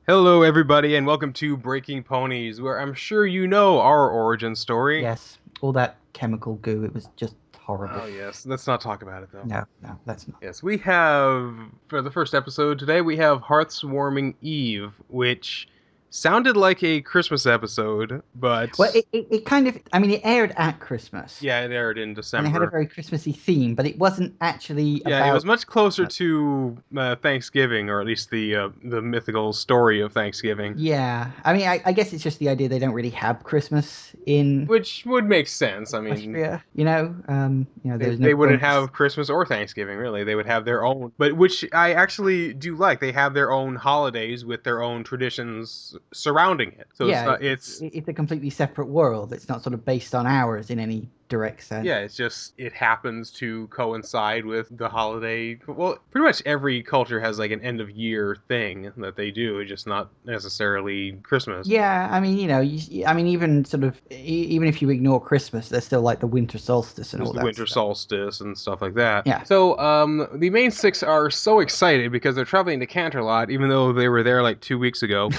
Hello, everybody, and welcome to Breaking Ponies, where I'm sure you know our origin story. Yes, all that chemical goo, it was just horrible. Oh, yes, let's not talk about it, though. No, no, that's not. Yes, we have, for the first episode today, we have Hearth's Warming Eve, which sounded like a Christmas episode, but Well, it kind of, I mean, it aired at Christmas yeah, it aired in and it had a December. very Christmassy theme, but it wasn't actually Yeah, it was about much closer Christmas. to Thanksgiving, or at least the mythical story of Thanksgiving. Yeah, I mean, I guess it's just the idea they don't really have Christmas in Which would make sense. I mean, Equestria, They, there's no they wouldn't Christmas. have Christmas or Thanksgiving, really. They would have their own, but which I actually do like. They have their own holidays with their own traditions surrounding it. So Yeah, it's it's a completely separate world. It's not sort of based on ours in any direct sense. yeah, it's just it happens to coincide with the holiday. Well, pretty much every culture has like an end of year thing that they do, just not necessarily Christmas. Yeah, I mean, I mean, even sort of, even if you ignore Christmas, there's still like the winter solstice and There's all the that winter stuff. solstice and stuff like that. Yeah. So, the main six are so excited because they're traveling to Canterlot, even though they were there like 2 weeks ago.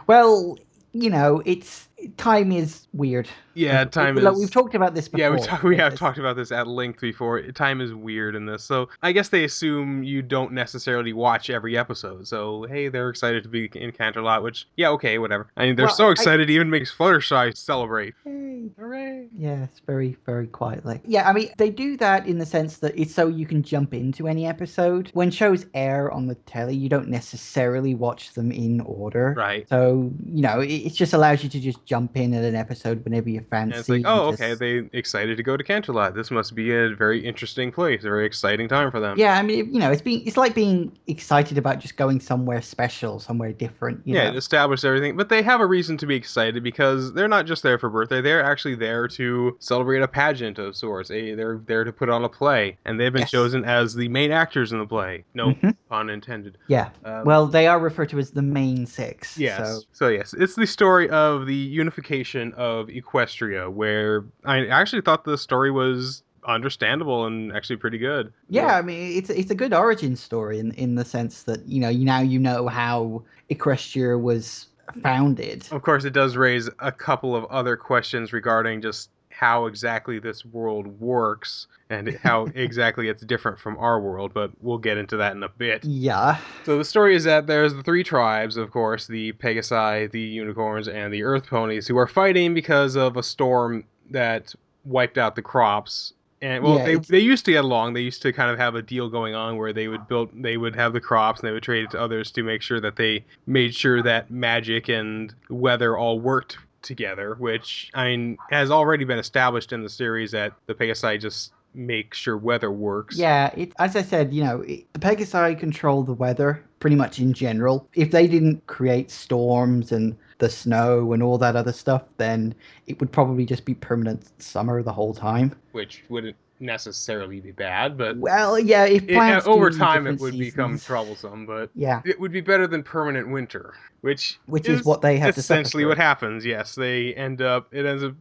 Well, it's time is weird. Yeah, time Like we've is talked about this Yeah, before. we have talked about this at length before. Time is weird in this, so I guess they assume you don't necessarily watch every episode. So hey, they're excited to be in Canterlot, which yeah, okay, whatever. I mean, they're Well, so excited, it even makes Fluttershy celebrate. Hey. Hooray! Yes, very, very quietly. Yeah, I mean, they do that in the sense that it's so you can jump into any episode. When shows air on the telly, you don't necessarily watch them in order. Right. So, it just allows you to just jump in at an episode whenever you And it's like, fancy and oh, okay, just. they excited to go to Canterlot. This must be a very interesting place, a very exciting time for them. Yeah, I mean, it's like being excited about just going somewhere special, somewhere different. Yeah, it established everything, but they have a reason to be excited because they're not just there for birthday. They're actually there to celebrate a pageant of sorts. They're there to put on a play, and they've been Yes. chosen as the main actors in the play. No hmm pun intended. Yeah. Um, Well, they are referred to as the main six. So, yes. So yes, it's the story of the unification of Equestria, where I actually thought the story was understandable and actually pretty good. yeah, I mean, it's a good origin story in the sense that, you know how Equestria was founded. Of course, it does raise a couple of other questions regarding just how exactly this world works and how exactly it's different from our world, but we'll get into that in a bit. Yeah. So the story is that there's the three tribes, of course, the Pegasi, the Unicorns, and the Earth Ponies, who are fighting because of a storm that wiped out the crops. And well, Yeah, they used to get along. They used to kind of have a deal going on where they would have the crops and they would trade it to others to make sure that they made sure that magic and weather all worked together, which I mean has already been established in the series that the Pegasi just make sure weather works. yeah, as I said, the Pegasi control the weather pretty much in general. If they didn't create storms and the snow and all that other stuff, then it would probably just be permanent summer the whole time. Which wouldn't necessarily be bad, but Well, yeah, if plants over do time it different would become seasons, troublesome, but yeah, it would be better than permanent winter, which which is is what they have to suffer essentially what through. happens. Yes, it ends up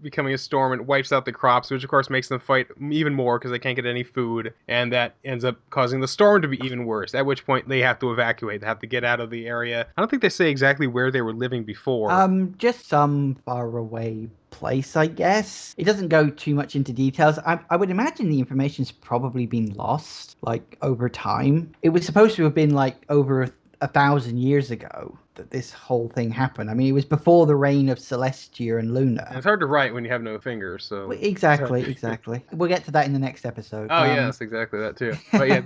becoming a storm and wipes out the crops, which of course makes them fight even more because they can't get any food, and that ends up causing the storm to be even worse. At which point they have to evacuate, they have to get out of the area. I don't think they say exactly where they were living before. Just some far away place, I guess. It doesn't go too much into details. I would imagine the information's probably been lost, like, over time. It was supposed to have been, like, over 1,000 years ago that this whole thing happened. I mean, it was before the reign of Celestia and And Luna. it's hard to write when you have no fingers, so Well, it's hard. exactly, exactly. We'll get to that in the next episode. Oh yes, exactly that too. But yeah,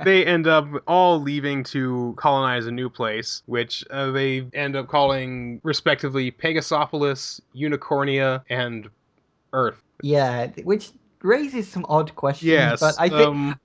they end up all leaving to colonize a new place, which they end up calling respectively Pegasopolis, Unicornia, and Earth. Yeah, which raises some odd questions, but Yes, I think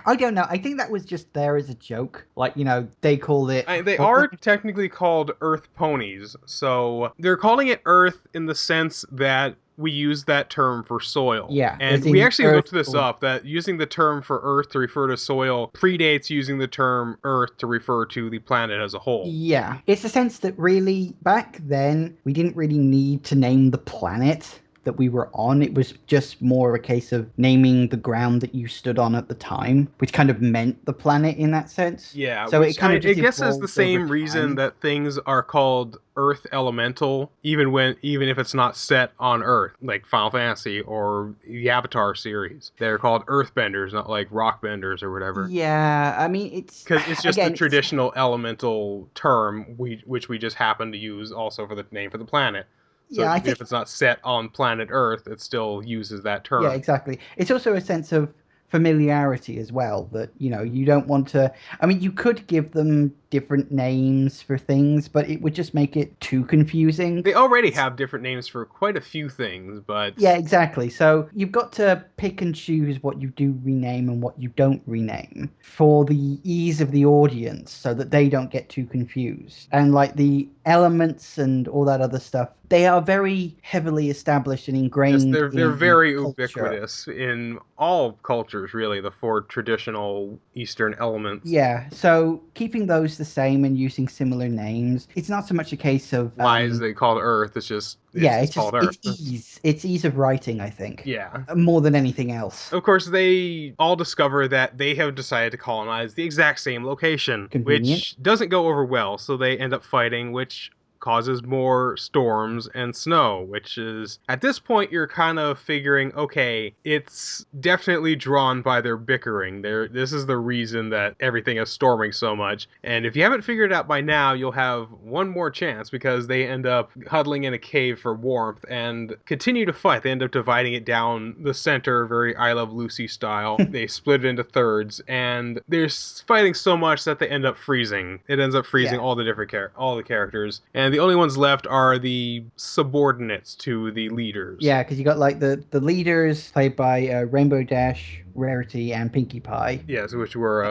I don't know. I think that was just there as a joke. Like, they called it they Hookland. are technically called Earth Ponies, so they're calling it Earth in the sense that we use that term for soil. Yeah, And as we in actually Earth. looked this up that using the term for Earth to refer to soil predates using the term Earth to refer to the planet as a whole. Yeah, it's a sense that really back then we didn't really need to name the planet that we were on. It was just more a case of naming the ground that you stood on at the time, which kind of meant the planet in that sense. Yeah, So it which kind of I just guess is the evolved over same reason time. that things are called Earth Elemental, even if it's not set on Earth, like Final Fantasy or the Avatar series. They're called Earthbenders, not like Rockbenders or whatever. Yeah, I mean, it's Because it's just the again, it's traditional elemental term, which we just happen to use also for the name for the planet. So yeah, I even if think it's not set on planet Earth, it still uses that yeah, term. exactly. It's also a sense of familiarity as well that, you don't want to. I mean, you could give them different names for things, but it would just make it too confusing. They already have different names for quite a few things, Yeah, but exactly. So you've got to pick and choose what you do rename and what you don't rename for the ease of the audience so that they don't get too confused. And like the elements and all that other stuff, they are very heavily established and yes, ingrained they're in very culture. ubiquitous in all cultures, really. The four traditional Eastern elements. Yeah, so keeping those the same and using similar names, it's not so much a case of Why is they called Earth? It's yeah, just called it's Earth. ease. It's ease of writing, I think, Yeah. more than anything else. Of course, they all discover that they have decided to colonize the exact same location, Convenient. which doesn't go over well, so they end up fighting, which causes more storms and snow, which is, at this point, you're kind of figuring, okay, it's definitely drawn by their bickering. This is the reason that everything is storming so much. And if you haven't figured it out by now, you'll have one more chance because they end up huddling in a cave for warmth and continue to fight. They end up dividing it down the center, very I Love Lucy style. They split it into thirds, and they're fighting so much that they end up freezing. It ends up freezing Yeah. all the all the characters, and the only ones left are the subordinates to the leaders. Yeah, because you got like the leaders played by Rainbow Dash, Rarity, and Pinkie Pie. Yes, which were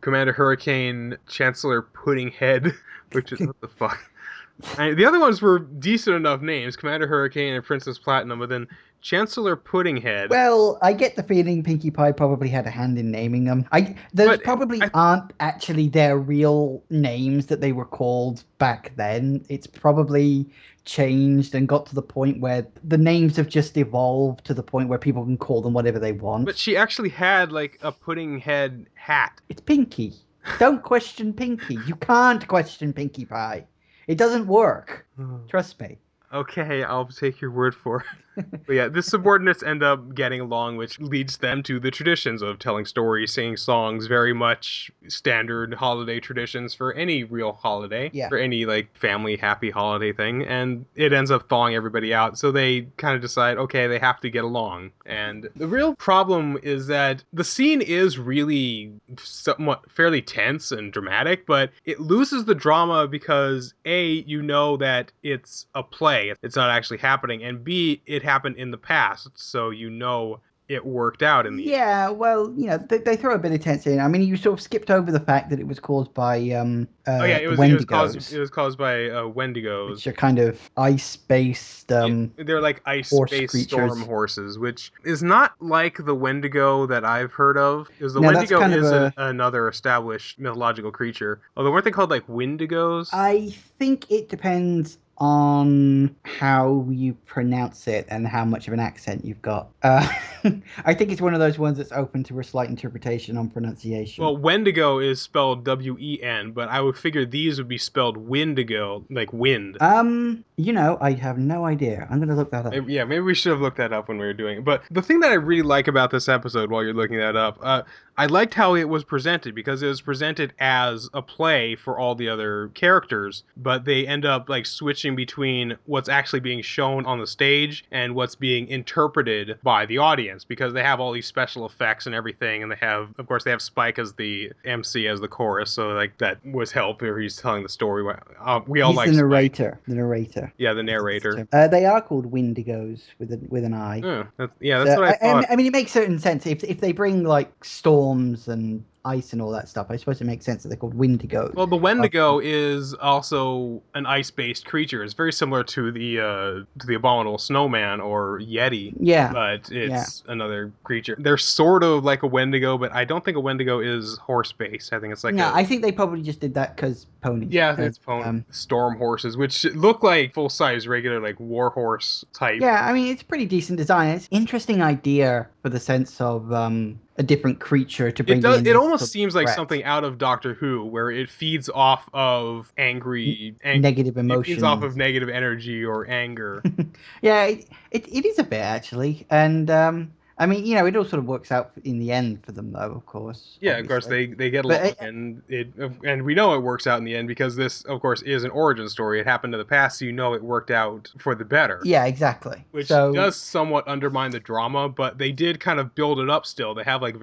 Commander Hurricane, Chancellor Puddinghead, which is what the fuck. The other ones were decent enough names, Commander Hurricane and Princess Platinum, but then Chancellor Puddinghead. Well, I get the feeling Pinkie Pie probably had a hand in naming them. Those But probably I, aren't actually their real names that they were called back then. It's probably changed and got to the point where the names have just evolved to the point where people can call them whatever they but want. she actually had like a Puddinghead hat. It's Pinkie. Don't question Pinkie. You can't question Pinkie Pie. It doesn't work. Trust me. Okay, I'll take your word for it. But yeah, the subordinates end up getting along, which leads them to the traditions of telling stories, singing songs, very much standard holiday traditions for any real holiday, Yeah. for any like family happy holiday thing. And it ends up thawing everybody out. So they kind of decide, okay, they have to get along. And the real problem is that the scene is really somewhat fairly tense and dramatic, but it loses the drama because A, you know that it's a play, it's not actually happening, and B, it happened in the past, so you know it worked out in the end. Yeah, well, they throw a bit of tense in. I mean, you sort of skipped over the fact that it was caused by Oh yeah, the it Wendigos, was caused by Wendigos. which are kind of ice-based Yeah, they're like horse ice-based storm creatures. horses, which is not like the Wendigo that I've heard of. Because the No, that's Wendigo kind of is a another established mythological creature. Although weren't they called like Wendigos? I think it depends on how you pronounce it and how much of an accent you've got. I think it's one of those ones that's open to a slight interpretation on pronunciation. Well, Wendigo is spelled W-E-N, but I would figure these would be spelled Windigo, like wind. I have no idea. I'm gonna look that up. Maybe we should have looked that up when we were doing it. But the thing that I really like about this episode, while you're looking that up, I liked how it was presented because it was presented as a play for all the other characters, but they end up like switching between what's actually being shown on the stage and what's being interpreted by the audience because they have all these special effects and everything, and of course, they have Spike as the MC as the chorus, so like that was help where he's telling the story. We all He's like the Spike. narrator. The narrator. Yeah, the That's the narrator. term. They are called Windigos with an I. Yeah, that's So what I thought. I mean, it makes certain sense if they bring like storms and ice and all that stuff, I suppose it makes sense that they're called Wendigos. Well, the Wendigo is also an ice-based creature. It's very similar to the abominable snowman or Yeti, Yeah, but yeah. it's another creature. They're sort of like a Wendigo, but I don't think a Wendigo is horse-based. I think it's like No, a I think they probably just did that because ponies. yeah, it's storm horses, which look like full-size regular like war horse type. Yeah, I mean, it's pretty decent design. It's interesting idea for the sense of a different creature to It bring does. in It as almost sort of seems like threat, something out of Doctor Who, where it feeds off of negative it feeds off of emotions. negative energy or anger. Yeah, it is a bit actually, and I mean, it all sort of works out in the end for them, though, of course, Yeah, of course obviously. they get But along, and we know it works out in the end because this, of course, is an origin story. It happened in the past, so you know it worked out for the better. yeah, exactly. Which So does somewhat undermine the drama, but they did kind of build it up still. They have like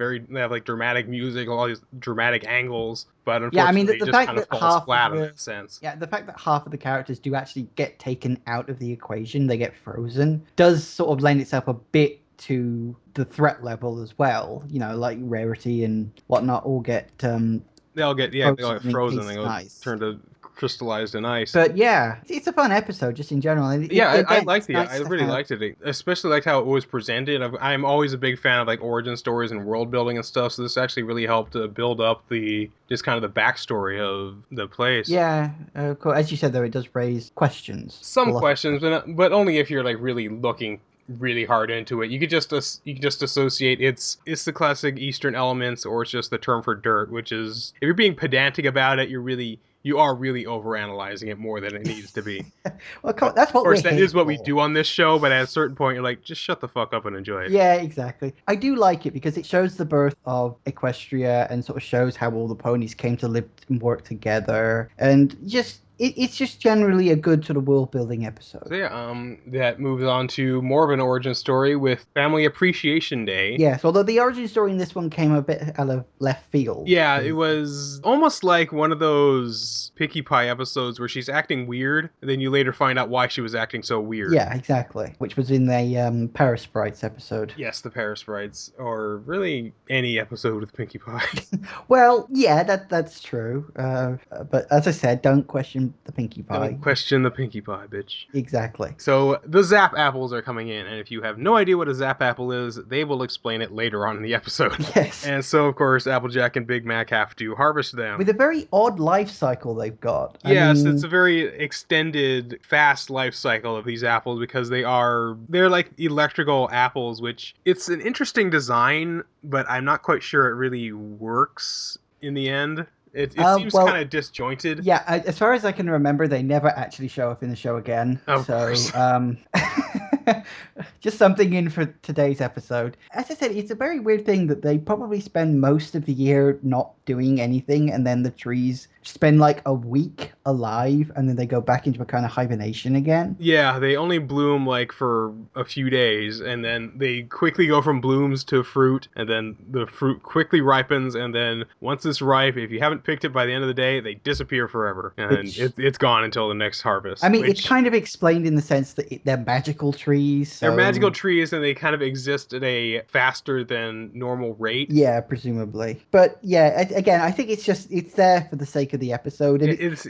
dramatic music, all these dramatic angles, but yeah, I mean, unfortunately it the just fact kind of that falls half of flat in the that sense. yeah, the fact that half of the characters do actually get taken out of the equation, they get frozen, does sort of lend itself a bit to the threat level as well. Like Rarity and whatnot all get They'll frozen get and frozen, encased in they'll ice. turn to crystallized in ice. But yeah, it's a fun episode just in general, and Yeah, I again, liked it's it. I nice to really have. liked it. Especially liked how it was presented. I'm always a big fan of like origin stories and world building and stuff. So this actually really helped to build up the just kind of the backstory of the place. Yeah, of course. As you said, though, it does raise questions, a Some lot of questions, but only if you're like really looking really hard into it. You could just associate it's the classic Eastern elements, or it's just the term for dirt, which is if you're being pedantic about it, you are really overanalyzing it more than it needs to be. well, But that's of what we're course, that here is what we for. do on this show. But at a certain point, you're like, just shut the fuck up and enjoy it. Yeah, exactly. I do like it because it shows the birth of Equestria and sort of shows how all the ponies came to live and work together, and it's just generally a good sort of world building episode. So yeah, that moves on to more of an origin story with Family Appreciation Day. Yes, although the origin story in this one came a bit out of left field. Yeah, it was almost like one of those Pinkie Pie episodes where she's acting weird, and then you later find out why she was acting so weird. Yeah, exactly. Which was in the Paris Sprites episode. Yes, the Paris Sprites, or really any episode with Pinkie Pie. Well, yeah, that's true. But as I said, don't question the Pinkie Pie. Don't question the Pinkie Pie, bitch. Exactly. So the Zap Apples are coming in, and if you have no idea what a Zap Apple is, they will explain it later on in the episode. Yes. And so, of course, Applejack and Big Mac have to harvest them. With a very odd life cycle they've got. I Yes, it's mean, a very extended, fast life cycle of these apples because they're like electrical apples, which it's an interesting design, but I'm not quite sure it really works in the end. It seems kind well, of disjointed. yeah, as far as I can remember, they never actually show up in the show again. Of So, course. just something in for today's episode. As I said, it's a very weird thing that they probably spend most of the year not doing anything, and then the trees spend like a week alive, and then they go back into a kind of hibernation again. Yeah, they only bloom like for a few days, and then they quickly go from blooms to fruit, and then the fruit quickly ripens, and then once it's ripe, if you haven't picked it by the end of the day, they disappear forever, and it's gone until the next harvest. I mean, it's kind of explained in the sense that they're magical trees. So... They're magical trees, and they kind of exist at a faster than normal rate. Yeah, presumably. But yeah, again, I think it's there for the sake of the episode. And it's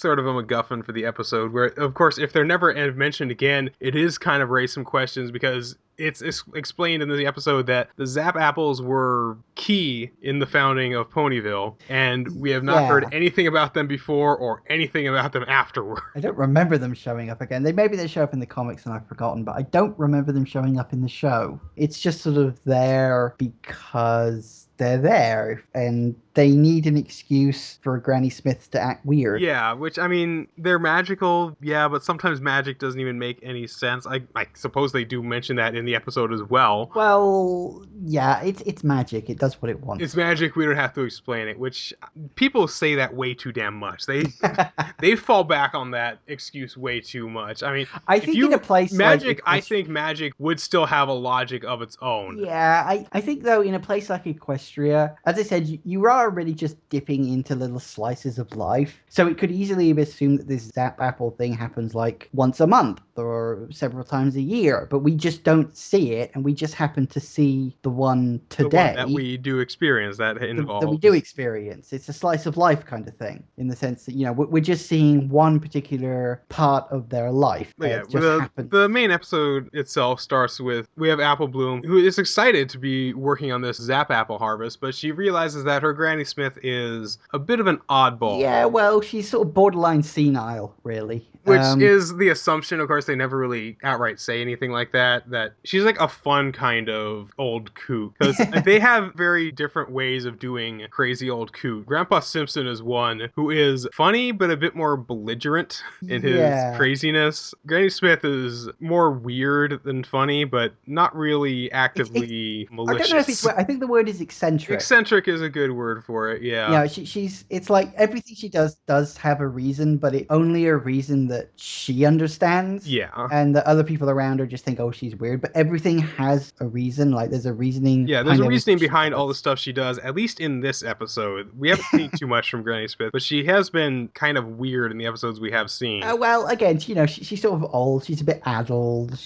sort of a MacGuffin for the episode, where of course if they're never mentioned again, it is kind of raised some questions because it's explained in the episode that the Zap Apples were key in the founding of Ponyville, and we have not heard anything about them before or anything about them afterward. I don't remember them showing up again. Maybe they show up in the comics and I've forgotten, but I don't remember them showing up in the show. It's just sort of there because they're there and they need an excuse for Granny Smith to act weird. Yeah, which, I mean, they're magical, yeah, but sometimes magic doesn't even make any sense. I suppose they do mention that in the episode as well. Well, yeah, it's magic. It does what it wants. It's magic, we don't have to explain it, which people say that way too damn much. They fall back on that excuse way too much. I mean, I think in a place magic, like I think magic would still have a logic of its own. Yeah, I think though in a place like Equestria, as I said, you are already just dipping into little slices of life. So it could easily be assumed that this Zap Apple thing happens like once a month. or several times a year, but we just don't see it, and we just happen to see the one The one that today we do experience that that we do involves. experience. It's a slice of life kind of thing, in the sense that, we're just seeing one particular part of their life. But yeah, It just happens. the main episode itself starts with we have Apple Bloom, who is excited to be working on this Zap Apple harvest, but she realizes that her Granny Smith is a bit of an oddball. Yeah, well, she's sort of borderline senile, really. Which is the assumption. Of course, they never really outright say anything like that. That she's like a fun kind of old coot. Because they have very different ways of doing crazy old coot. Grandpa Simpson is one who is funny, but a bit more belligerent in his Yeah. craziness. Granny Smith is more weird than funny, but not really It's actively I don't know if it's malicious. I think the word is eccentric. Eccentric is a good word for it, yeah. She's it's like everything she does have a reason, but it only a reason that she understands. Yeah. And the other people around her just think, oh, she's weird. But everything has a reason. Like there's a reasoning Yeah, there's behind a everything reasoning she behind all the does. stuff she does, at least in this episode. We haven't seen too much from Granny Smith, but she has been kind of weird in the episodes we have seen. Well, again, she's sort of old. She's a bit addled.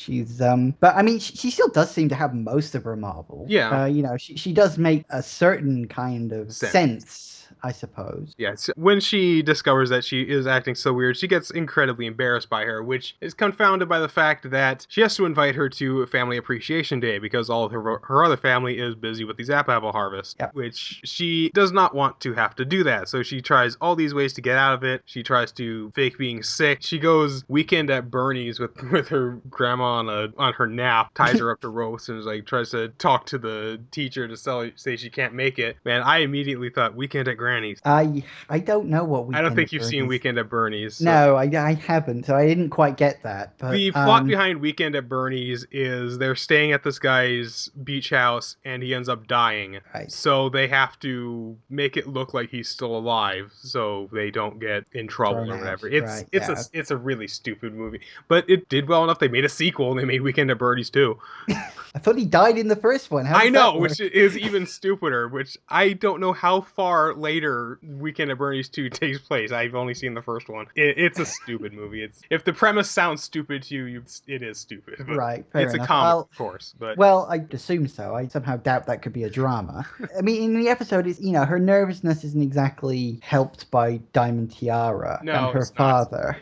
But I mean, she still does seem to have most of her marbles. Yeah, She does make a certain kind of sense. sense, I suppose. Yeah, so when she discovers that she is acting so weird, she gets incredibly embarrassed by her, which is confounded by the fact that she has to invite her to Family Appreciation Day because all of her other family is busy with the Zap Apple harvest, Yep. which she does not want to have to do that. So she tries all these ways to get out of it. She tries to fake being sick. She goes weekend at Bernie's with her grandma on her nap, ties her up to ropes, and is like tries to talk to the teacher to say she can't make it. Man, I immediately thought weekend at Granny's. I don't know what I don't Weekend think at you've seen Bernie's. Weekend at Bernie's. So. No, I haven't, so I didn't quite get that. But The plot behind Weekend at Bernie's is they're staying at this guy's beach house and he ends up dying. right, So they have to make it look like he's still alive so they don't get in trouble thrown or out. whatever. Right, yeah. It's a really stupid movie. But it did well enough they made a sequel and they made Weekend at Bernie's too. I thought he died in the first one. How I does know, that which work? is even stupider, which I don't know how far later Weekend at Bernie's 2 takes place. I've only seen the first one. It's a stupid movie. It's if the premise sounds stupid to you, it is stupid. But Right, fair it's a enough. comedy, of course. But Well, I assume so. I somehow doubt that could be a drama. I mean, in the episode, her nervousness isn't exactly helped by Diamond Tiara and no, her it's not. father,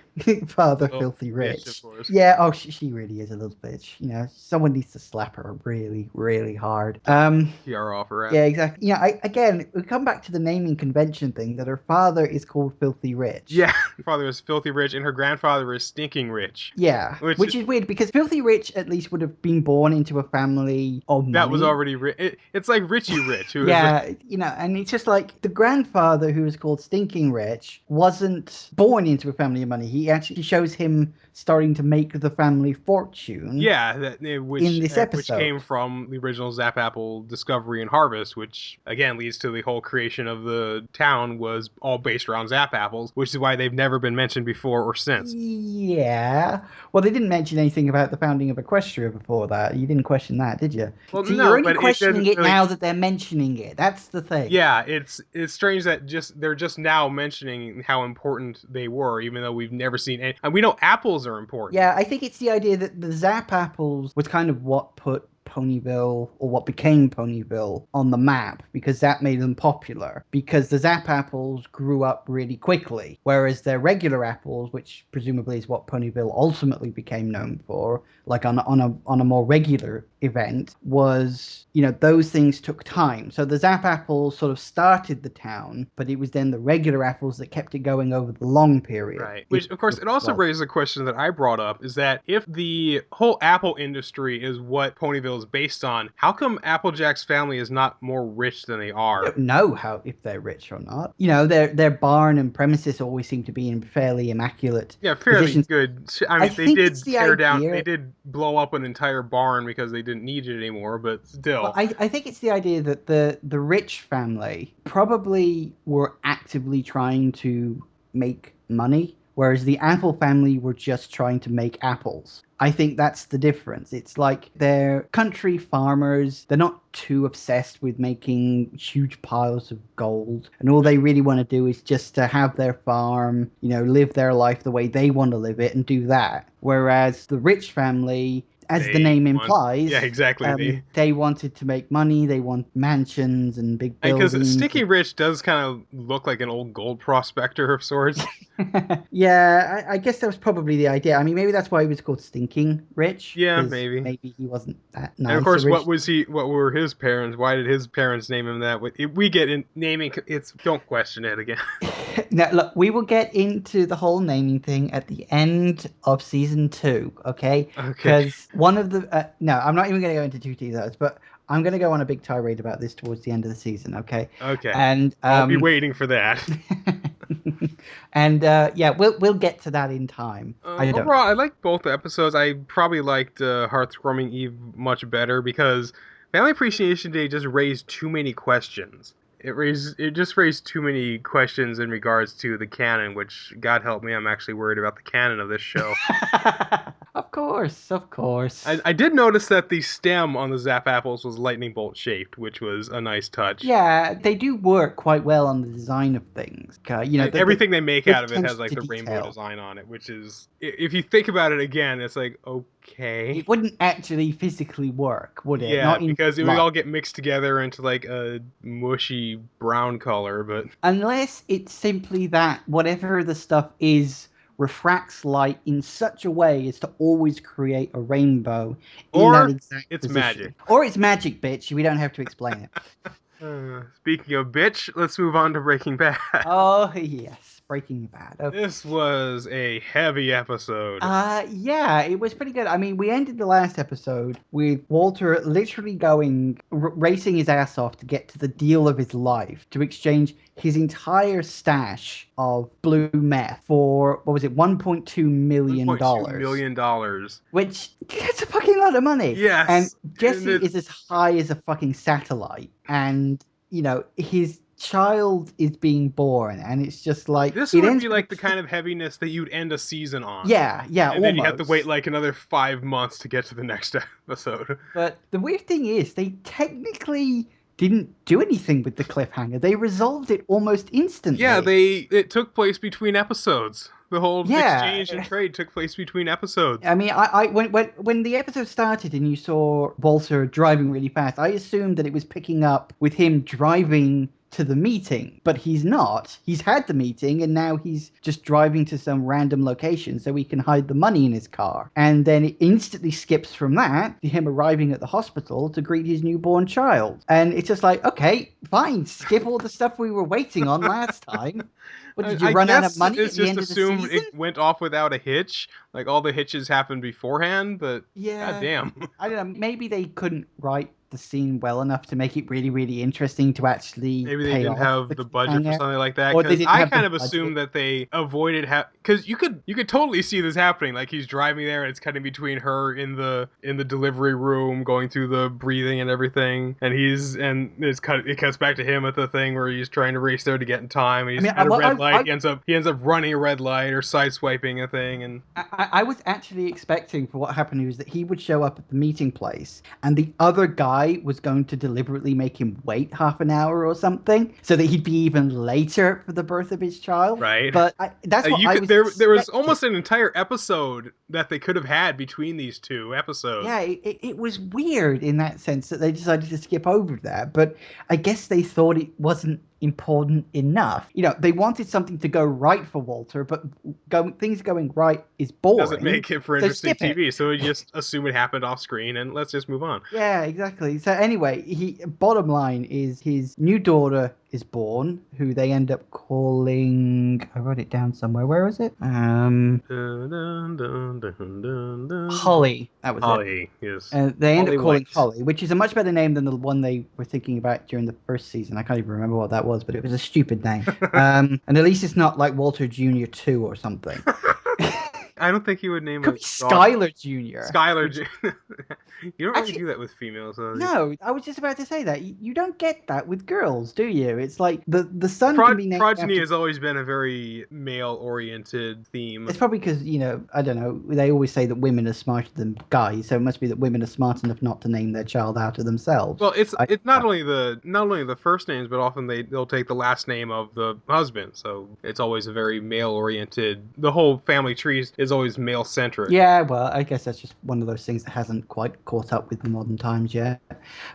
Father Little Filthy bitch, of Rich. course. Yeah, oh, she really is a little bitch. Someone needs to slap her really, really hard. PR offer at. Yeah, exactly. Again, we come back to the naming convention thing that her father is called Filthy Rich. Yeah, her father is filthy rich, and her grandfather is stinking rich. Yeah, which is weird because Filthy Rich at least would have been born into a family of money. That was already rich. It's like Richie Rich, who is Yeah, and it's just like the grandfather who was called Stinking Rich wasn't born into a family of money. He actually shows him starting to make the family fortune. yeah, in this which episode. came from the original Zap Apple Discovery and Harvest, which again leads to the whole creation of the town was all based around Zap Apples, which is why they've never been mentioned before or since. Yeah. Well, they didn't mention anything about the founding of Equestria before that. You didn't question that, did you? Well, See, no, you're only but it questioning doesn't it really. now that they're mentioning it. That's the thing. Yeah, it's strange that they're just now mentioning how important they were, even though we've never seen any. And we know apples are important. Yeah, I think it's the idea that the Zap Apples was kind of what put Ponyville, or what became Ponyville, on the map, because that made them popular. Because the Zap Apples grew up really quickly, whereas their regular apples, which presumably is what Ponyville ultimately became known for, like on a more regular event, was, those things took time. So the Zap Apples sort of started the town, but it was then the regular apples that kept it going over the long period. Right. Which, of course, it also raises a question that I brought up, is that if the whole apple industry is what Ponyville is based on, how come Applejack's family is not more rich than they are? I don't know if they're rich or not. Their barn and premises always seem to be in fairly immaculate Fairly positions. good. I mean, they think did it's the tear down, idea- they did blow up an entire barn because they didn't need it anymore, but still. Well, I think it's the idea that the rich family probably were actively trying to make money whereas the Apple family were just trying to make apples. I think that's the difference. It's like they're country farmers. They're not too obsessed with making huge piles of gold. And all they really want to do is just to have their farm, live their life the way they want to live it and do that. Whereas the rich family, as the They name want, yeah, implies, exactly. they wanted to make money. They want mansions and big Because buildings. Sticky Rich does kind of look like an old gold prospector of sorts. Yeah, I guess that was probably the idea. I mean, maybe that's why he was called Stinking Rich, Yeah, because maybe. maybe he wasn't that And of nice course, what originally. was he? What were his parents? Why did his parents name him that? We get in naming. It's don't question it again. Now, look, we will get into the whole naming thing at the end of season 2, okay? Okay, Because one of the no, I'm not even going to go into too details, but I'm going to go on a big tirade about this towards the end of the season, okay? okay. And I'll be waiting for that. and yeah, we'll get to that in time. I don't know. Overall, I liked both episodes. I probably liked Hearthwarming Eve much better because Family Appreciation Day just raised too many questions. It just raised too many questions in regards to the canon, which God help me, I'm actually worried about the canon of this show. Of course, of course. I did notice that the stem on the Zap apples was lightning bolt shaped, which was a nice touch. Yeah, they do work quite well on the design of things. Everything they make The out of it has attention like to the rainbow detail. design on it, which is if you think about it again, it's like okay. It wouldn't actually physically work, would it? Yeah, Not in because it would life. all get mixed together into like a mushy brown color, but Unless it's simply that whatever the stuff is refracts light in such a way as to always create a rainbow in that or exact it's magic. position. Or it's magic, bitch. We don't have to explain it. Speaking of bitch, let's move on to Breaking Bad. Oh, yes. Breaking Bad. Okay. This was a heavy episode. Yeah, it was pretty good. I mean, we ended the last episode with Walter literally racing his ass off to get to the deal of his life to exchange his entire stash of blue meth for, what was it, $1.2 million, $1.2 million. which that's a fucking lot of money. And Yes, and Jesse is as high as a fucking satellite. And, his child is being born. And it's just like, this it would ends be with a like the kind of heaviness that you'd end a season on. yeah, And then you have to wait almost. like another 5 months to get to the next episode. But the weird thing is, they technically didn't do anything with the cliffhanger. They resolved it almost Yeah, instantly. it took place between episodes. The whole exchange and Yeah, trade took place between episodes. I mean, when the episode started and you saw Walter driving really fast, I assumed that it was picking up with him driving to the meeting, but he's not. He's had the meeting and now he's just driving to some random location so he can hide the money in his car. And then it instantly skips from that to him arriving at the hospital to greet his newborn child. And it's just like, okay, fine, skip all the stuff we were waiting on last time. What, did you I run out of guess money at it's the just end of the assumed season? it went off without a hitch. Like all the hitches happened beforehand, but Yeah, goddamn. I don't know. Maybe they couldn't write the scene well enough to make it really, really interesting to actually Maybe they pay didn't off have the the budget for cliffhanger, something like that. or they Because didn't I have the kind of budget. assumed that they avoided because you could totally see this happening. Like he's driving there, and it's cutting between her in the delivery room, going through the breathing and everything, and it cuts back to him at the thing where he's trying to race there to get in time. And I he's mean, at a red light. He ends up running a red light or sideswiping a thing, and I was actually expecting for what happened was that he would show up at the meeting place, and the other guy was going to deliberately make him wait half an hour or something, so that he'd be even later for the birth of his child. right. But that's what You I could was there was expecting. almost an entire episode that they could have had between these two episodes. Yeah, it was weird in that sense that they decided to skip over that, but I guess they thought it wasn't important enough. They wanted something to go right for Walter, but things going right is Doesn't boring, make it for so interesting skip it. TV. So we just assume it happened off screen and let's just move on. Yeah, exactly. So anyway, bottom line is his new daughter is born, who they end up calling. I wrote it down somewhere. Where was it? Dun, dun, dun, dun, dun, dun. Holly. That was it. Holly, yes. They end up Holly calling White. Holly, which is a much better name than the one they were thinking about during the first season. I can't even remember what that was, but it was a stupid name. And at least it's not like Walter Jr. 2 or something. I don't think he would name Could a be daughter Skylar Jr. Skylar. Which You don't really actually, do that with females, though. no, I was just about to say that you don't get that with girls, do you? It's like the son can be named Progeny after. has always been a very male-oriented theme. It's probably because I don't know. They always say that women are smarter than guys, so it must be that women are smart enough not to name their child after themselves. Well, it's I, it's not only the first names, but often they'll take the last name of the husband. So it's always a very male-oriented. The whole family tree is always male-centric. yeah, well, I guess that's just one of those things that hasn't quite caught up with the modern times yet.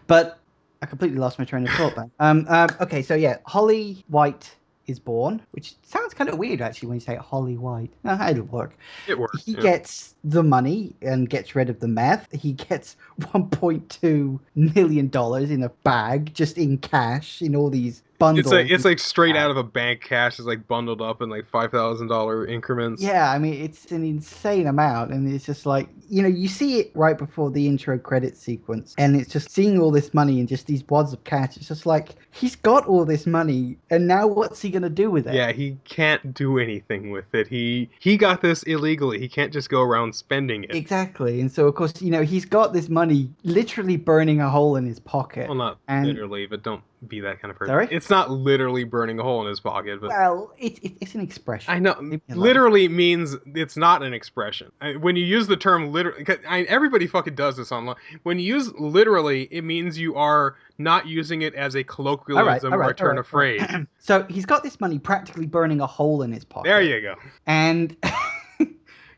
But I completely lost my train of thought there. Okay, so yeah, Holly White is born, which sounds kind of weird actually when you say Holly White. It'll work. It works. He Yeah. gets the money and gets rid of the meth. He gets $1.2 million in a bag, just in cash, in all these It's like bundles. it's like straight out of a bank. Cash is like bundled up in like $5,000 increments. Yeah, I mean, it's an insane amount. And it's just like, you see it right before the intro credit sequence. And it's just seeing all this money and just these wads of cash. It's just like, he's got all this money. And now what's he going to do with it? Yeah, he can't do anything with it. He got this illegally. He can't just go around spending it. Exactly. And so, of course, he's got this money literally burning a hole in his pocket. Well, not And, literally, but don't be that kind of person. sorry? It's not literally burning a hole in his pocket, but Well, it's an expression. I know Leave me alone. literally means it's not an expression. When you use the term literally, everybody fucking does this online. When you use literally, it means you are not using it as a colloquialism or a turn of phrase. So he's got this money practically burning a hole in his pocket. There you go. And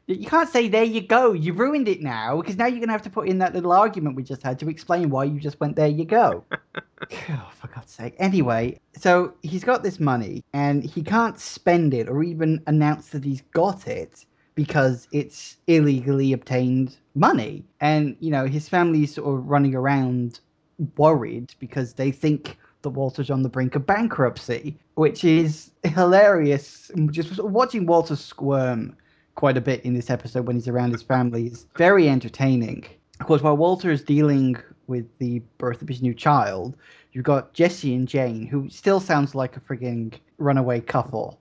you can't say, there you go, you ruined it now, because now you're going to have to put in that little argument we just had to explain why you just went, there you go. Oh, for God's sake. Anyway, so he's got this money and he can't spend it or even announce that he's got it because it's illegally obtained money. And, his family's sort of running around worried because they think that Walter's on the brink of bankruptcy, which is hilarious. Just watching Walter squirm quite a bit in this episode when he's around his family is very entertaining. Of course, while Walter is dealing with the birth of his new child, you've got Jesse and Jane, who still sounds like a frigging runaway couple,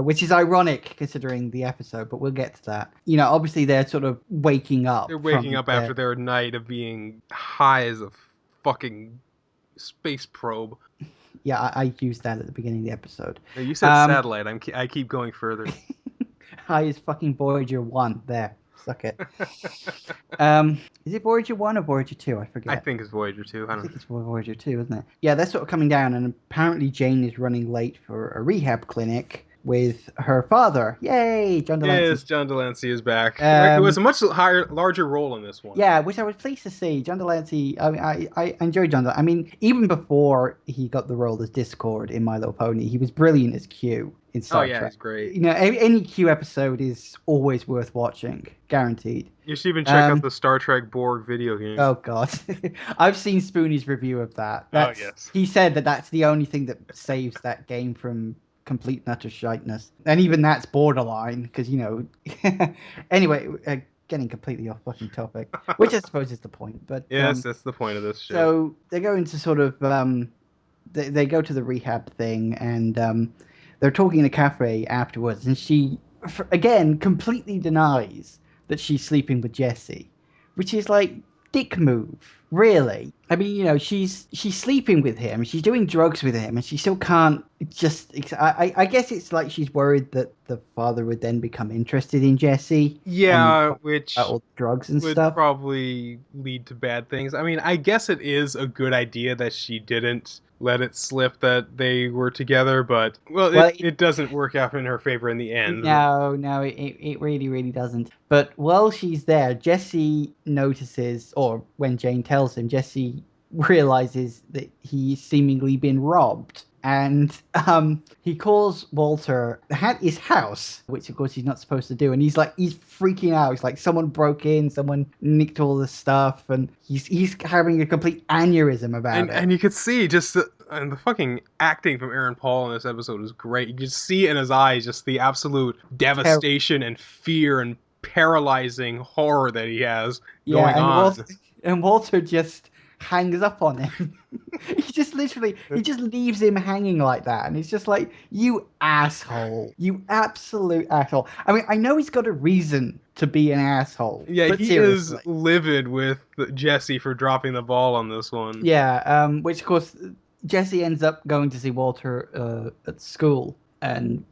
which is ironic considering the episode, but we'll get to that. Obviously they're sort of waking up. They're waking up after their night of being high as a fucking space probe. Yeah, I used that at the beginning of the episode. No, you said satellite. I keep going further. High is fucking Voyager 1. There. Suck it. Is it Voyager 1 or Voyager 2? I forget. I think it's Voyager 2. I think it's Voyager 2, isn't it? Yeah, they're sort of coming down, and apparently Jane is running late for a rehab clinic with her father. Yay, John Delancey. Yes, John Delancey is back. It was a much larger role in this one. Yeah, which I was pleased to see. John Delancey, I enjoyed John Delancey. I mean, even before he got the role as Discord in My Little Pony, he was brilliant as Q in Star Trek. He's great. Any Q episode is always worth watching, guaranteed. You should even check out the Star Trek Borg video game. Oh, God. I've seen Spoonie's review of that. Yes. He said that that's the only thing that saves that game from complete and utter shiteness. And even that's borderline, because, Anyway, getting completely off fucking topic, which I suppose is the point. But yes, that's the point of this show. So they're going to sort of... They go to the rehab thing, and they're talking in a cafe afterwards, and she, again, completely denies that she's sleeping with Jesse, which is like dick move, really. I mean, she's sleeping with him, she's doing drugs with him, and she still can't just. I guess it's like she's worried that the father would then become interested in Jesse. Yeah, which all the drugs and would stuff probably lead to bad things. I mean, I guess it is a good idea that she didn't let it slip that they were together, but it doesn't work out in her favor in the end. No, it really, really doesn't. But while she's there, Jesse notices, or when Jane tells him, Jesse realizes that he's seemingly been robbed. And he calls Walter at his house, which of course he's not supposed to do. And he's freaking out. He's like, someone broke in, someone nicked all the stuff, and he's having a complete aneurysm about it. And you could see just the fucking acting from Aaron Paul in this episode was great. You could see in his eyes just the absolute devastation and fear and paralyzing horror that he has going on. And Walter just hangs up on him. He just leaves him hanging like that. And it's just like, you asshole. You absolute asshole. I mean, I know he's got a reason to be an asshole, Yeah, but he is seriously. livid with Jesse for dropping the ball on this one. Yeah, which of course Jesse ends up going to see Walter at school, and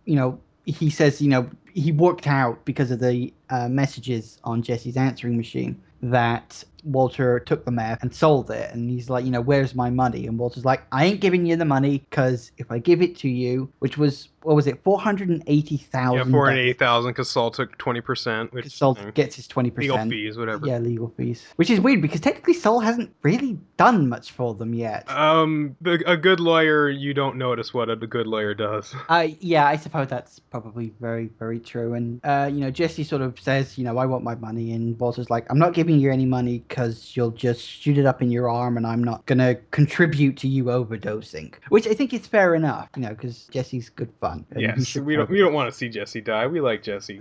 he says he worked out because of the messages on Jesse's answering machine that Walter took the meth and sold it, and he's like, where's my money? And Walter's like, I ain't giving you the money because if I give it to you, which was what was it, Yeah, $480,000. 480,000 because Saul took 20%, Because which Sol gets his legal 20%. fees, whatever. Yeah, legal fees. Which is weird because technically Sol hasn't really done much for them yet. A good lawyer, you don't notice what a good lawyer does. Yeah, I suppose that's probably very, very true. And Jesse sort of says, I want my money, and Walter's like, I'm not giving you any money because you'll just shoot it up in your arm, and I'm not gonna contribute to you overdosing. Which I think is fair enough, because Jesse's good fun, and he Yes, should we don't overdose. want to see Jesse die. We like Jesse.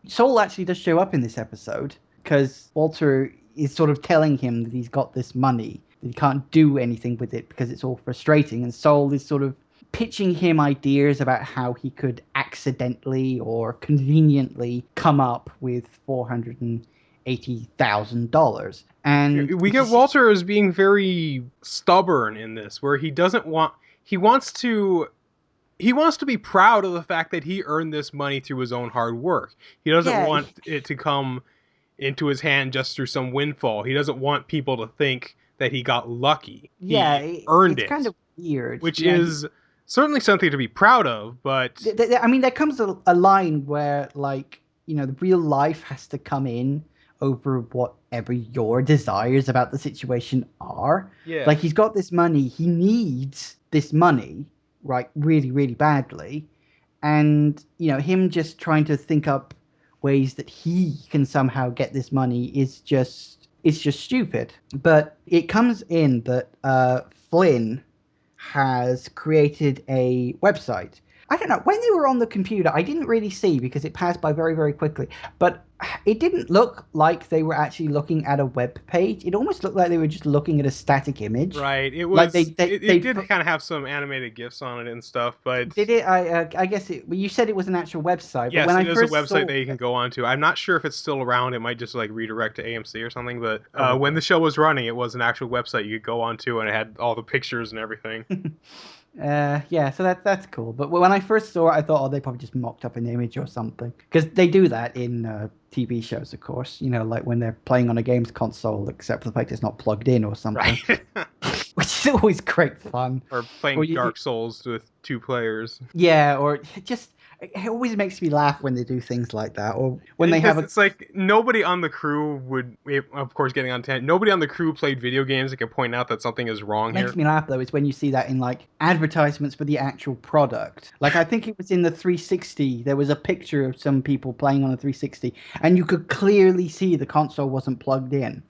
Saul actually does show up in this episode because Walter is sort of telling him that he's got this money, that he can't do anything with it because it's all frustrating. And Saul is sort of pitching him ideas about how he could accidentally or conveniently come up with $480,000. And We get Walter as being very stubborn in this, where he wants to he wants to be proud of the fact that he earned this money through his own hard work. He doesn't yeah, want it to come into his hand just through some windfall. He doesn't want people to think that he got lucky. yeah, He earned it's kind it, of weird. which Yeah, is certainly something to be proud of, but I mean, there comes a line where, like, the real life has to come in over whatever your desires about the situation are. yeah. Like, he's got this money, he needs this money, right, really, really badly. And, him just trying to think up ways that he can somehow get this money it's just stupid. But it comes in that Flynn has created a website. I don't know. When they were on the computer, I didn't really see because it passed by very, very quickly. But it didn't look like they were actually looking at a web page. It almost looked like they were just looking at a static image. Right. Like It did kind of have some animated gifs on it and stuff, but did it. I guess it. Well, you said it was an actual website, but when yes, I it is a first website saw that you can it, go onto. I'm not sure if it's still around. It might just like redirect to AMC or something. But when probably. the show was running, it was an actual website you could go onto, and it had all the pictures and everything. Yeah, so that's cool. But when I first saw it, I thought, oh, they probably just mocked up an image or something, because they do that in TV shows, of course. Like when they're playing on a games console, except for the fact it's not plugged in or something, Right. which is always great fun. Or Or playing Dark Souls with two players. yeah, or just it always makes me laugh when they do things like that, or when they have Because a it's like nobody on the crew of course, getting on tangent. Nobody on the crew played video games that can point out that something is wrong makes here. me laugh though is when you see that in like advertisements for the actual product. Like I think it was in the 360, there was a picture of some people playing on a 360, and you could clearly see the console wasn't plugged in.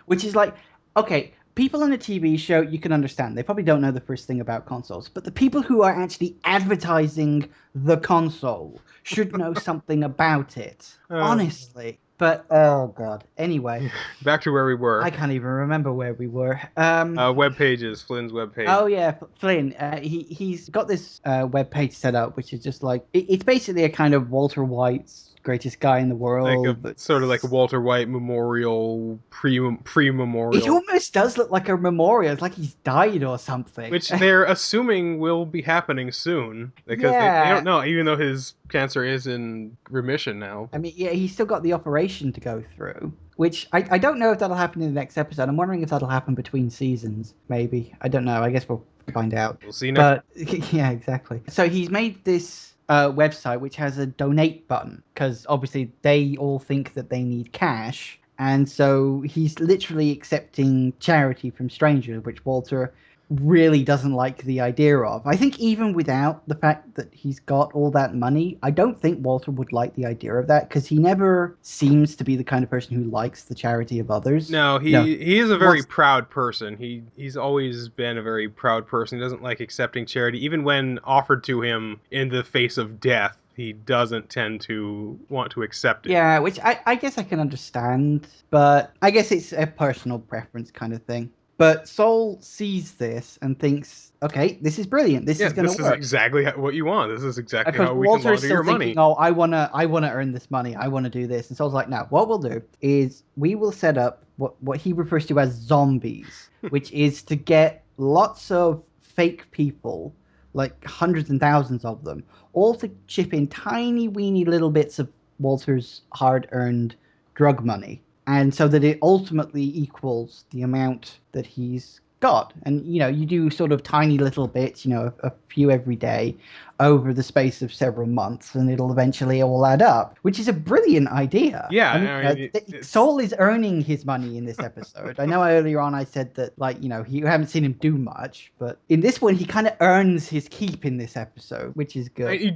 Which is like, okay, people on a TV show, you can understand. They probably don't know the first thing about consoles. But the people who are actually advertising the console should know something about it. Uh, Honestly. But, oh, God. Anyway, Back to where we I were. can't even remember where we were. Web pages, Flynn's web page. Oh yeah, Flynn. He's got this web page set up, which is just like it's basically a kind of Walter White's greatest guy in the Like a world. But sort of like a Walter White memorial, pre it memorial, almost does look like a memorial. It's like he's died or something. which they're assuming will be happening soon because they don't Yeah. know, even though his cancer is in remission now. I mean, yeah, he's still got the operation to go through, which I don't know if that'll happen in the next episode. I'm wondering if that'll happen between seasons, maybe. I don't know. I guess we'll find out. We'll see next. But yeah, exactly. So he's made this website which has a donate button because obviously they all think that they need cash. And so he's literally accepting charity from strangers, which Walter really doesn't like the idea of. I think even without the fact that he's got all that money, I don't think Walter would like the idea of that because he never seems to be the kind of person who likes the charity of others. No, No, he is a he very wants. proud person. He's always been a very proud person. He doesn't like accepting charity, even when offered to him in the face of death. He doesn't tend to want to accept it. Yeah, which I guess I can understand, but I guess it's a personal preference kind of thing. But Sol sees this and thinks, okay, this is brilliant. This Yeah, is going to this is work. exactly what you want. This is exactly Because how we can Walter is launder still your thinking, money. oh, I wanna earn this money. I want to do this. And Sol's like, no, what we'll do is we will set up what he refers to as zombies, which is to get lots of fake people, like hundreds and thousands of them, all to chip in tiny weeny little bits of Walter's hard-earned drug money, and so that it ultimately equals the amount that he's got. And you do sort of tiny little bits, a few every day over the space of several months, and it'll eventually all add up, which is a brilliant idea. Yeah, I mean, I mean it's Saul is earning his money in this episode. I know earlier on I said that, like, you haven't seen him do much, but in this one, he kind of earns his keep in this episode, which is good. he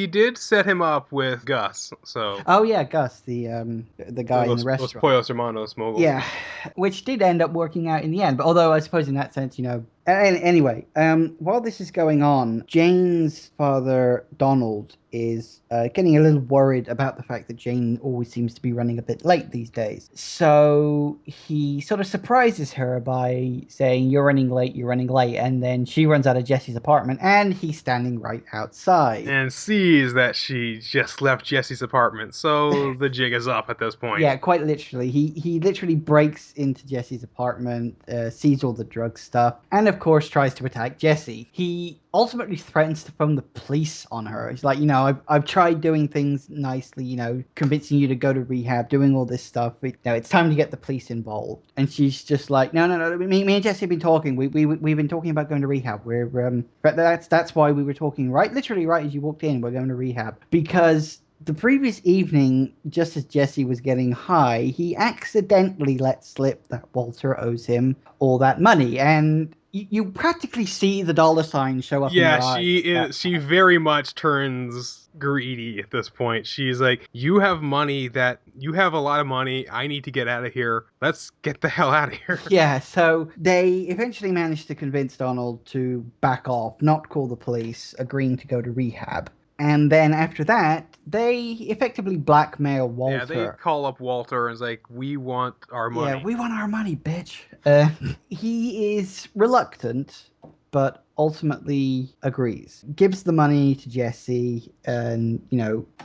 did set him up with Gus, so Oh yeah, Gus, the guy in the Los restaurant. Pollos Hermanos moguls. Yeah, which did end up working out in the end. But although I suppose in that sense, Anyway, while this is going on, Jane's father, Donald, is getting a little worried about the fact that Jane always seems to be running a bit late these days. So he sort of surprises her by saying, "You're running late, you're running late." And then she runs out of Jesse's apartment, and he's standing right outside. And sees that she just left Jesse's apartment, so the jig is up at this point. Yeah, quite literally. He literally breaks into Jesse's apartment, sees all the drug stuff, and of course tries to attack Jesse. He ultimately threatens to phone the police on her. He's like, I've tried doing things nicely, convincing you to go to rehab, doing all this stuff. But, it's time to get the police involved. And she's just like, no, no, no. Me and Jesse have been talking. We've been talking about going to rehab. But that's why we were talking literally right as you walked in. We're going to rehab because the previous evening, just as Jesse was getting high, he accidentally let slip that Walter owes him all that money. And you practically see the dollar sign show up in Yeah, her eyes. she very much turns greedy at this point. She's like, you have a lot of money. I need to get out of here. Let's get the hell out of here. Yeah, so they eventually managed to convince Donald to back off, not call the police, agreeing to go to rehab. And then after that, they effectively blackmail Yeah, they Walter. call up Walter and is like, we want our Yeah, money. we want our money, bitch. He is reluctant, but ultimately agrees. Gives the money to Jesse, and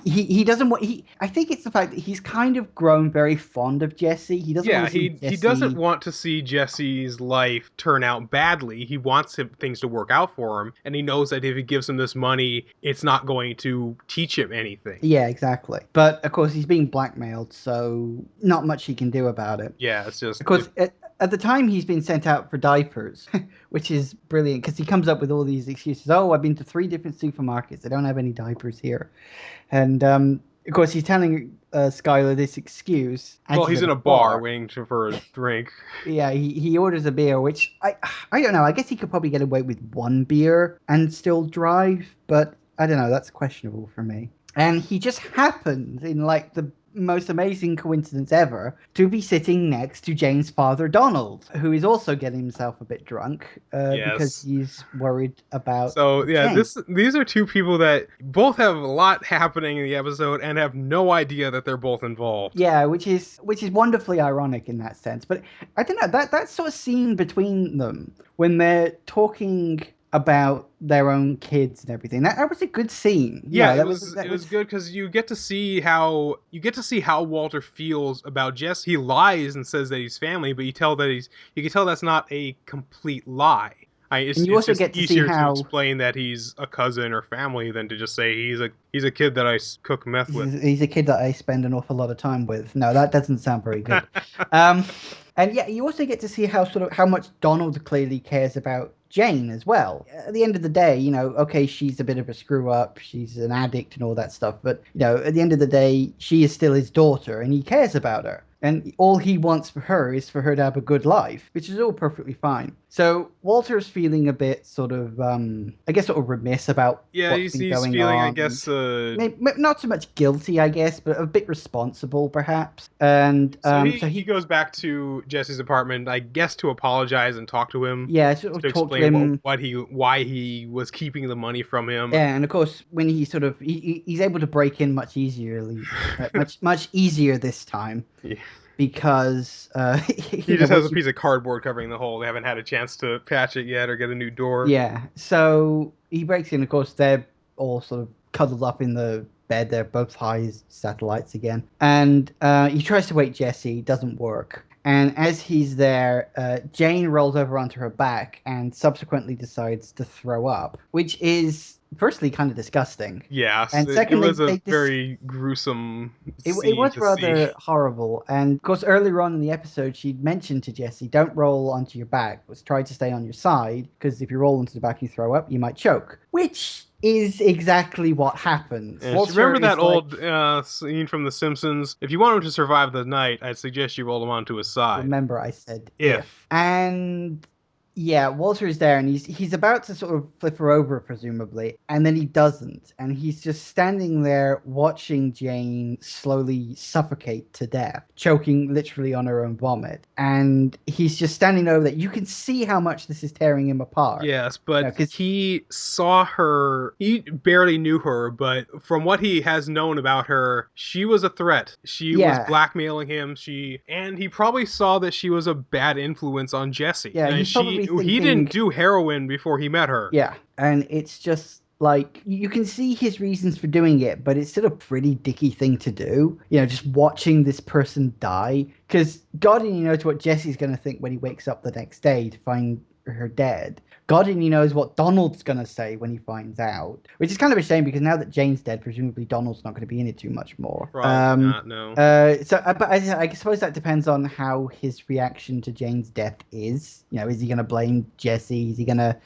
he doesn't want. I think it's the fact that he's kind of grown very fond of Jesse. He doesn't want Yeah, to see he doesn't Jesse. want to see Jesse's life turn out badly. He wants things to work out for him, and he knows that if he gives him this money, it's not going to teach him anything. Yeah, exactly. But of course, he's being blackmailed, so not much he can do about it. Yeah, it's just Of course, at the time he's been sent out for diapers, which is brilliant because he comes up with all these excuses. Oh, I've been to 3 different supermarkets. They don't have any diapers here. And of course, he's telling Skylar this excuse. As well, he's he's at in a a bar bar. waiting for a drink. Yeah, he orders a beer, which I don't know. I guess he could probably get away with one beer and still drive, but I don't know. That's questionable for me. And he just happens, in like the most amazing coincidence ever, to be sitting next to Jane's father, Donald, who is also getting himself a bit drunk because Yes. he's worried about So yeah, Jane. these are two people that both have a lot happening in the episode and have no idea that they're both involved. Yeah, which is wonderfully ironic in that sense. But I don't know, that sort of scene between them when they're talking about their own kids and everything. That was a good scene. Yeah, That was it was good because you get to see how Walter feels about Jess. He lies and says that he's family, but you can tell that's not a complete lie. and you It's also just get to see easier to how explain that he's a cousin or family than to just say he's a kid that I cook meth with. he's a kid that I spend an awful lot of time with. No, that doesn't sound very good. Um, and yeah, you also get to see how much Donald clearly cares about Jane as well. At the end of the day, okay, she's a bit of a screw up, she's an addict and all that stuff, but at the end of the day, she is still his daughter, and he cares about her. And all he wants for her is for her to have a good life, which is all perfectly fine. So Walter's feeling a bit sort of, I guess, sort of remiss about Yeah, what's been he's going feeling, I on. guess. Maybe not so much guilty, I guess, but a bit responsible, perhaps. And So so he he, goes back to Jesse's apartment, I guess, to apologize and talk to him, yeah, sort of to talk to explain him. why he was keeping the money from him. Yeah, and of course, when he's able to break in much easily, much easier this time. Yeah. because He just has once a you piece of cardboard covering the hole. They haven't had a chance to patch it yet or get a new door. yeah, so he breaks in. Of course, they're all sort of cuddled up in the bed. They're both high as satellites again, and he tries to wake Jesse. Doesn't work. And as he's there, Jane rolls over onto her back and subsequently decides to throw up, which is firstly kind of disgusting, Yes, and it secondly, was a very gruesome it scene was to see. rather horrible. And of course, earlier on in the episode, she'd mentioned to Jesse, "Don't roll onto your back. Let's try to stay on your side, because if you roll onto the back and you throw up, you might choke." Which is exactly what happens. And Walter remember that is like, old scene from The Simpsons? If you want him to survive the night, I'd suggest you roll him onto his side. remember I said If. if. And yeah, Walter is there and he's about to sort of flip her over, presumably, and then he doesn't. And he's just standing there watching Jane slowly suffocate to death, choking literally on her own vomit. And he's just standing over that. You can see how much this is tearing him apart. Yes, but Because he saw her. He barely knew her, but from what he has known about her, she was a threat. She was yeah, blackmailing him. And he probably saw that she was a bad influence on Jesse. yeah, And he's probably he didn't thinking, do heroin before he met her. yeah, and it's just like you can see his reasons for doing it, but it's still a pretty dicky thing to do. Just watching this person die. Because God only knows what Jesse's going to think when he wakes up the next day to find her dead. God only knows what Donald's going to say when he finds out. Which is kind of a shame because now that Jane's dead, presumably Donald's not going to be in it too much more. Probably not, no. But I suppose that depends on how his reaction to Jane's death is. Is he going to blame Jesse? Is he going to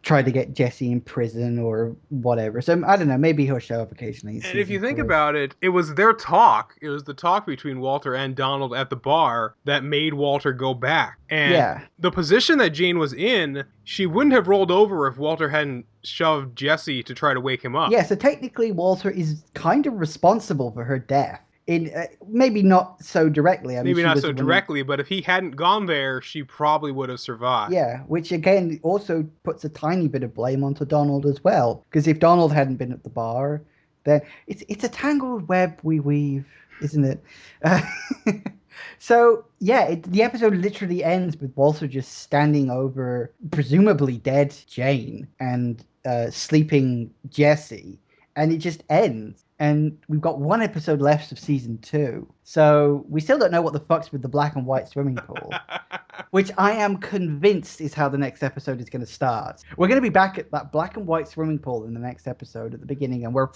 try to get Jesse in prison or whatever? So I don't know. Maybe he'll show up occasionally in And if you season think three. about it, it was their talk. It was the talk between Walter and Donald at the bar that made Walter go back. And Yeah. the position that Jane was in, she wouldn't have rolled over if Walter hadn't shoved Jesse to try to wake him up. Yeah. So technically, Walter is kind of responsible for her death. In maybe not so directly. I mean, Maybe she not was so the one who, directly, but if he hadn't gone there, she probably would have survived. yeah, which again also puts a tiny bit of blame onto Donald as well. Because if Donald hadn't been at the bar, then it's a tangled web we weave, isn't it? Uh, so yeah, the episode literally ends with Walter just standing over presumably dead Jane and sleeping Jesse, and it just ends. And we've got one episode left of season 2. So we still don't know what the fuck's with the black and white swimming pool, which I am convinced is how the next episode is going to start. We're going to be back at that black and white swimming pool in the next episode at the beginning, and we're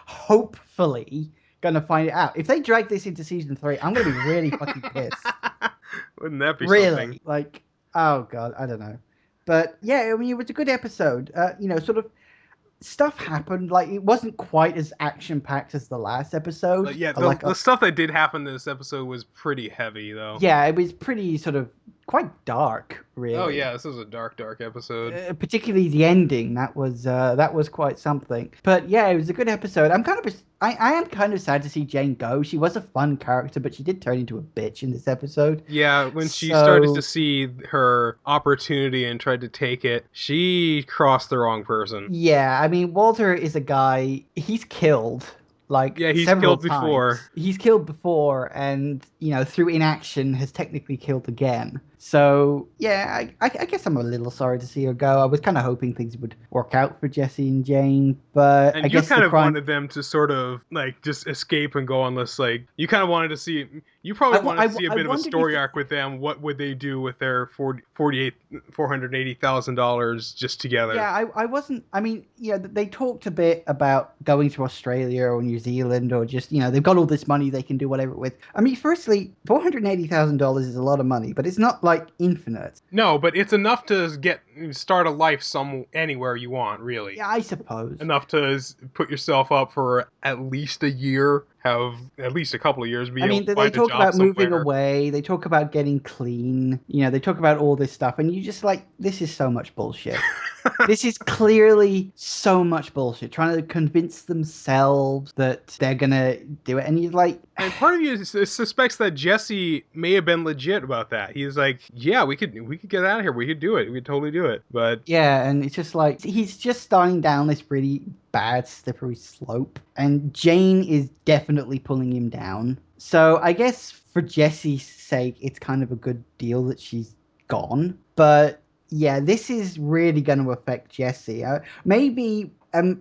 hopefully going to find it out. If they drag this into season 3, I'm going to be really fucking pissed. Wouldn't that be Really. something? Like, oh God, I don't know. But yeah, I mean, it was a good episode. Sort of stuff happened. Like it wasn't quite as action packed as the last episode. Yeah, Like the stuff that did happen in this episode was pretty heavy, though. yeah, it was pretty sort of quite dark, really. Oh yeah, this was a dark episode. Particularly the ending. That was quite something. But yeah, it was a good episode. I am kind of sad to see Jane go. She was a fun character, but she did turn into a bitch in this episode. Yeah, when she So started to see her opportunity and tried to take it, she crossed the wrong person. yeah, I mean, Walter is a guy. He's killed like Yeah, he's several killed before. times. He's killed before, and through inaction, has technically killed again. So yeah, I guess I'm a little sorry to see her go. I was kind of hoping things would work out for Jesse and Jane, but And I you guess kind the of crime. wanted them to sort of like just escape and go on this like you kind of wanted to see you probably wanted to see a bit of a story arc with them. What would they do with their $480,000 just together? Yeah, I wasn't. I mean, they talked a bit about going to Australia or New Zealand or just, they've got all this money they can do whatever with. I mean, firstly, $480,000 is a lot of money, but it's not like infinite. No, but it's enough to start a life anywhere you want, really. Yeah, I suppose. Enough to put yourself up for at least a year, have at least a couple of years, be able to They find a talk job about moving somewhere. away. They talk about getting clean. They talk about all this stuff, and you just like, this is so much bullshit. This is clearly so much bullshit, trying to convince themselves that they're gonna do it. And you're like, And part of you suspects that Jesse may have been legit about that. He's like, "Yeah, we could get out of here. We could do it. We could totally do it." But yeah, and it's just like he's just starting down this really bad, slippery slope, and Jane is definitely pulling him down. So I guess for Jesse's sake, it's kind of a good deal that she's gone. But yeah, this is really going to affect Jesse. Maybe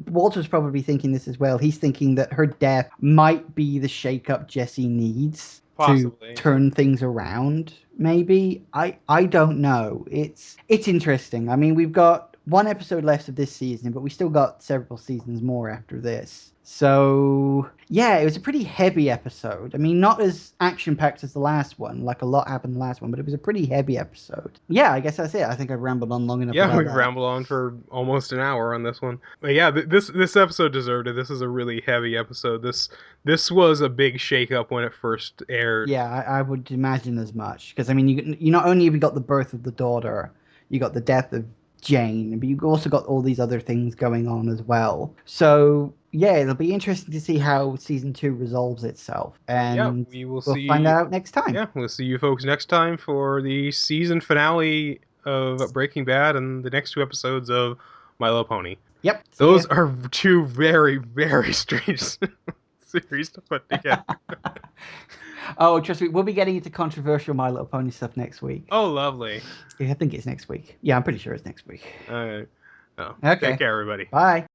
Walter's probably thinking this as well. He's thinking that her death might be the shakeup Jesse needs to possibly, turn things around. Maybe I don't know. It's interesting. I mean, we've got one episode left of this season, but we still got several seasons more after this. So yeah, it was a pretty heavy episode. I mean, not as action packed as the last one. Like a lot happened in the last one, but it was a pretty heavy episode. Yeah, I guess that's it. I think I've rambled on long enough yeah, about we've that. rambled on for almost an hour on this one. But yeah, this episode deserved it. This is a really heavy episode. This was a big shakeup when it first aired. Yeah, I would imagine as much because I mean, you not only have you got the birth of the daughter, you got the death of Jane, but you've also got all these other things going on as well. So yeah, it'll be interesting to see how season two resolves itself, Yeah, and we will we'll find see. out next time. Yeah, we'll see you folks next time for the season finale of Breaking Bad and the next two episodes of My Little Pony. Yep. See ya. Those are two very, very strange series to put together. Oh, trust me, we'll be getting into controversial My Little Pony stuff next week. Oh, lovely. Yeah, I think it's next week. Yeah, I'm pretty sure it's next week. All right. Oh, take Okay. care, everybody. Bye.